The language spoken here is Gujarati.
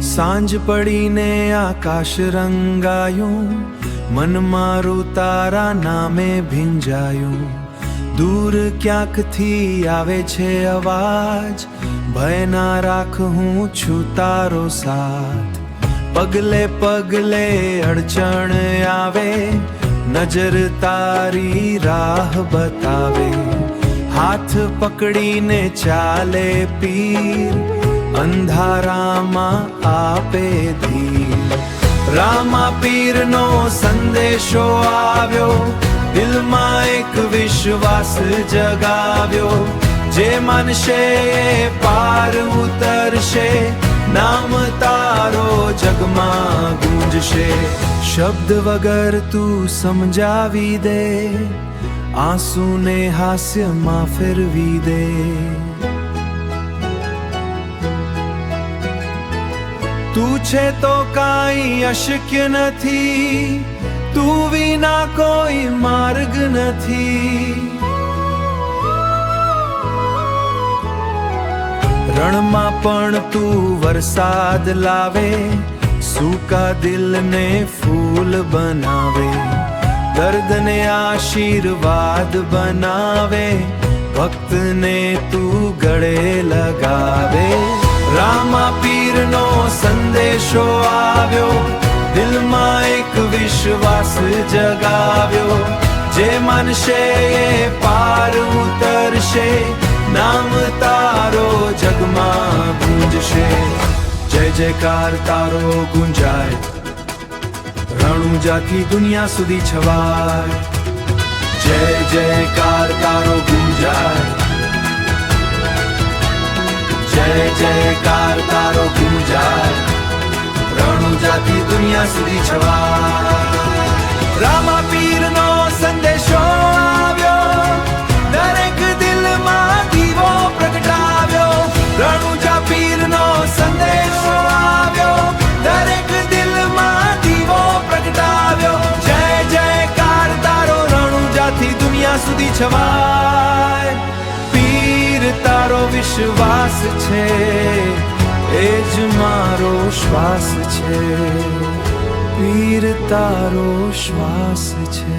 સાંજ પડીને આકાશ રંગાયું, મન મારું તારા નામે ભીંજાયું. દૂર ક્યાંકથી આવે છે અવાજ, ભય ના રાખ હું છું તારો સાથ. પગલે પગલે અડચણ આવે, નજર તારી રાહ બતાવે. હાથ પકડીને ચાલે પીર, અંધારામાં આપે ધીર. રામા પીરનો સંદેશો આવ્યો, દિલમાં એક વિશ્વાસ જગાવ્યો. જે માનશે એ પાર ઉતરશે, નામ તારો જગમાં ગુંજશે. શબ્દ વગર તું સમજાવી દે, આંસુને હાસ્યમાં ફેરવી દે. તું છે તો કાંઈ અશક્ય નથી, તું વિના કોઈ માર્ગ નથી. રણમાં પણ તું વરસાદ લાવે, સૂકા દિલને ફૂલ બનાવે. દર્દને આશીર્વાદ બનાવે, ભક્તને તું ગળે લગાવે. રામા પીરનો સંદેશો આવ્યો, દિલમાં એક વિશ્વાસ જગાવ્યો. જે માનશે એ પાર ઉતરશે, નામ તારો જગમાં ગુંજશે. જય જયકાર તારો ગુંજાય, રણુજાથી દુનિયા સુધી છવાય. જય જયકાર તારો ગુંજાય, જય જયકાર તારો ગુંજાય. રણુજાથી દુનિયા સુધી છવાય. રામા પીરનો સંદેશો આવ્યો, દરેક દિલમાં દીવો પ્રગટાવ્યો. રણુજા પીરનો સંદેશો આવ્યો, દરેક દિલમાં દીવો પ્રગટાવ્યો. જય જયકાર તારો રણુજાથી દુનિયા સુધી છવાય. પીર તારો વિશ્વાસ છે, એ જ મારો શ્વાસ છે. પીર તારો શ્વાસ છે.